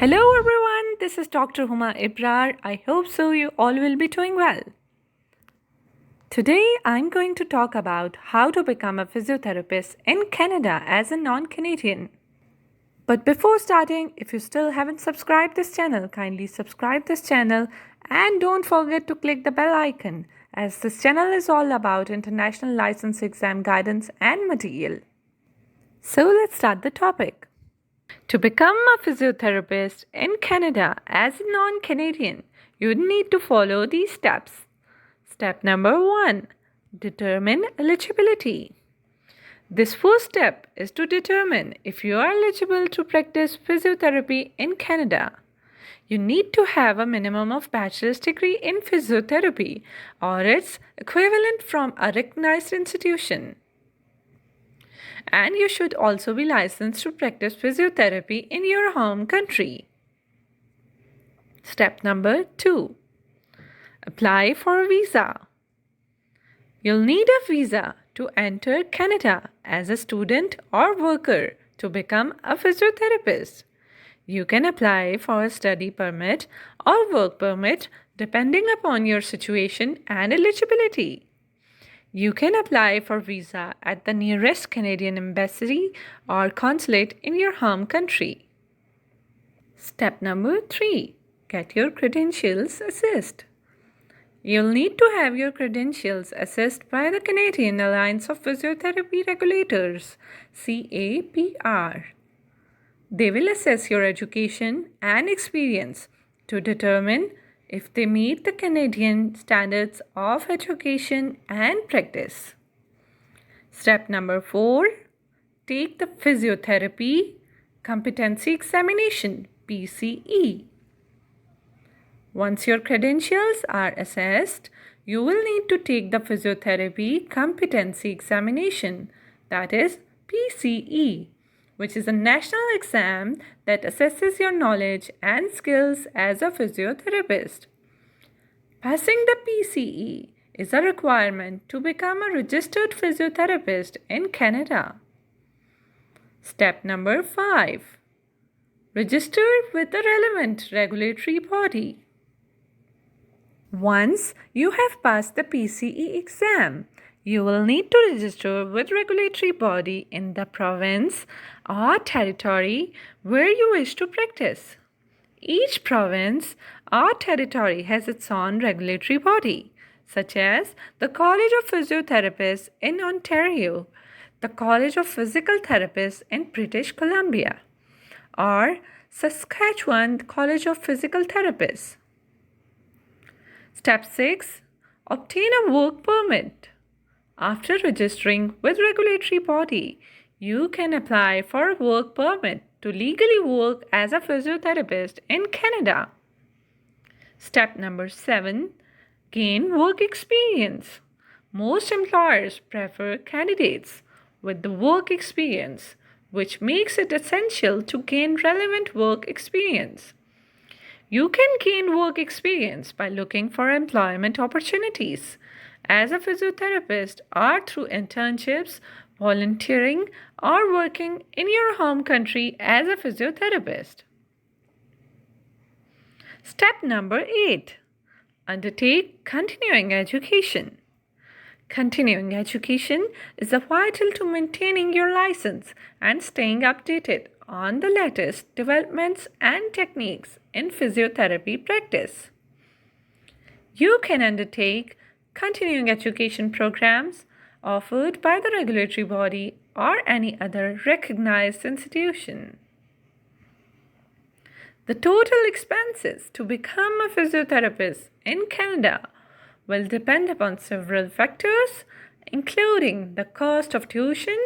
Hello everyone, this is Dr. Huma Ibrar. I hope so you all will be doing well. Today I'm going to talk about how to become a physiotherapist in Canada as a non-Canadian. But before starting, if you still haven't subscribed this channel, kindly subscribe this channel and don't forget to click the bell icon as this channel is all about international license exam guidance and material. So let's start the topic. To become a physiotherapist in Canada as a non-Canadian, you need to follow these steps. Step number 1. Determine eligibility. This first step is to determine if you are eligible to practice physiotherapy in Canada. You need to have a minimum of bachelor's degree in physiotherapy or its equivalent from a recognized institution. And you should also be licensed to practice physiotherapy in your home country. Step number 2. Apply for a visa. You'll need a visa to enter Canada as a student or worker to become a physiotherapist. You can apply for a study permit or work permit depending upon your situation and eligibility. You can apply for visa at the nearest Canadian embassy or consulate in your home country. Step number 3. Get your credentials assessed. You'll need to have your credentials assessed by the Canadian Alliance of Physiotherapy Regulators, CAPR. They will assess your education and experience to determine if they meet the Canadian standards of education and practice. Step number 4. Take the Physiotherapy Competency Examination, PCE. Once your credentials are assessed, you will need to take the Physiotherapy Competency Examination, that is PCE, which is a national exam that assesses your knowledge and skills as a physiotherapist. Passing the PCE is a requirement to become a registered physiotherapist in Canada. Step number 5. Register with the relevant regulatory body. Once you have passed the PCE exam, you will need to register with regulatory body in the province or territory where you wish to practice. Each province or territory has its own regulatory body, such as the College of Physiotherapists in Ontario, the College of Physical Therapists in British Columbia, or Saskatchewan College of Physical Therapists. Step 6. Obtain a work permit. After registering with regulatory body, you can apply for a work permit to legally work as a physiotherapist in Canada. Step number 7. Gain work experience. Most employers prefer candidates with the work experience, which makes it essential to gain relevant work experience. You can gain work experience by looking for employment opportunities as a physiotherapist or through internships, volunteering, or working in your home country as a physiotherapist. Step number 8. Undertake continuing education. Continuing education is vital to maintaining your license and staying updated on the latest developments and techniques in physiotherapy practice. You can undertake continuing education programs offered by the regulatory body or any other recognized institution. The total expenses to become a physiotherapist in Canada will depend upon several factors, including the cost of tuition,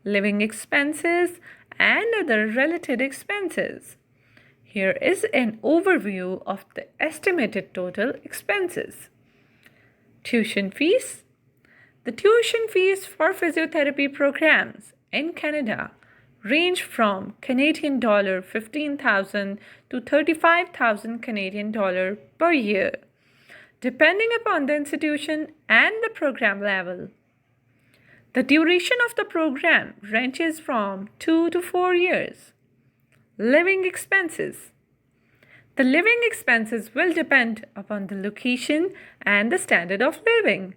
living expenses, and other related expenses. Here is an overview of the estimated total expenses. Tuition fees. The tuition fees for physiotherapy programs in Canada range from Canadian dollar 15,000 to 35,000 Canadian dollar per year, depending upon the institution and the program level. The duration of the program ranges from 2 to 4 years. Living expenses. The living expenses will depend upon the location and the standard of living.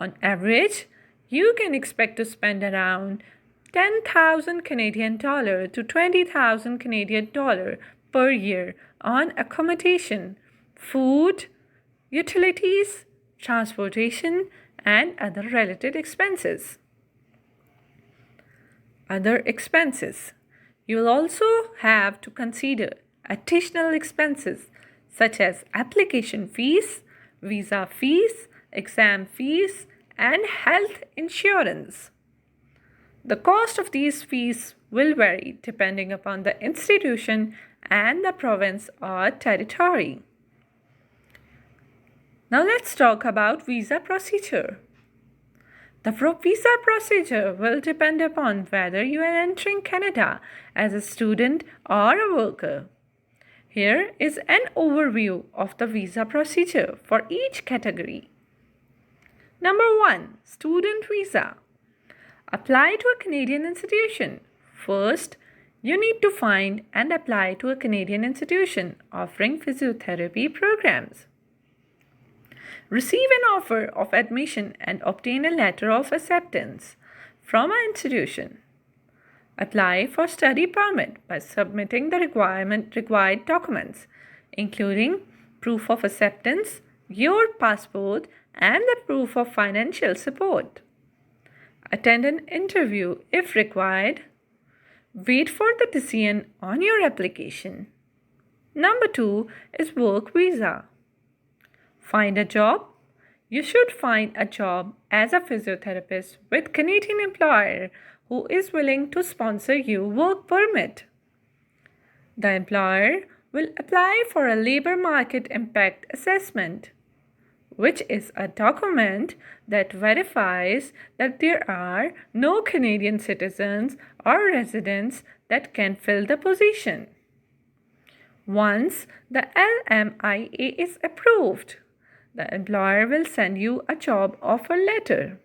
On average, you can expect to spend around 10,000 Canadian dollar to 20,000 Canadian dollar per year on accommodation, food, utilities, transportation, and other related expenses. Other expenses. You will also have to consider additional expenses such as application fees, visa fees, exam fees, and health insurance. The cost of these fees will vary depending upon the institution and the province or territory. Now let's talk about visa procedure. The visa procedure will depend upon whether you are entering Canada as a student or a worker. Here is an overview of the visa procedure for each category. Number 1. Student visa. Apply to a Canadian institution. First, you need to find and apply to a Canadian institution offering physiotherapy programs. Receive an offer of admission and obtain a letter of acceptance from an institution. Apply for study permit by submitting the required documents, including proof of acceptance, your passport, and the proof of financial support. Attend an interview if required. Wait for the decision on your application. Number 2 is work visa. Find a job. You should find a job as a physiotherapist with Canadian employer who is willing to sponsor you work permit. The employer will apply for a labor market impact assessment, which is a document that verifies that there are no Canadian citizens or residents that can fill the position. Once the LMIA is approved, the employer will send you a job offer letter.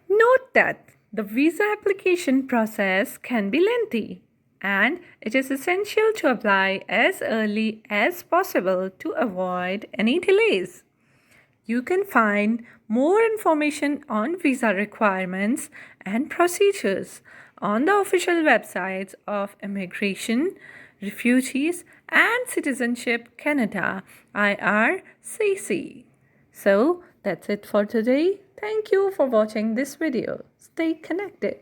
Note that the visa application process can be lengthy, and it is essential to apply as early as possible to avoid any delays. You can find more information on visa requirements and procedures on the official websites of Immigration, Refugees and Citizenship Canada IRCC. So that's it for today. Thank you for watching this video. Stay connected.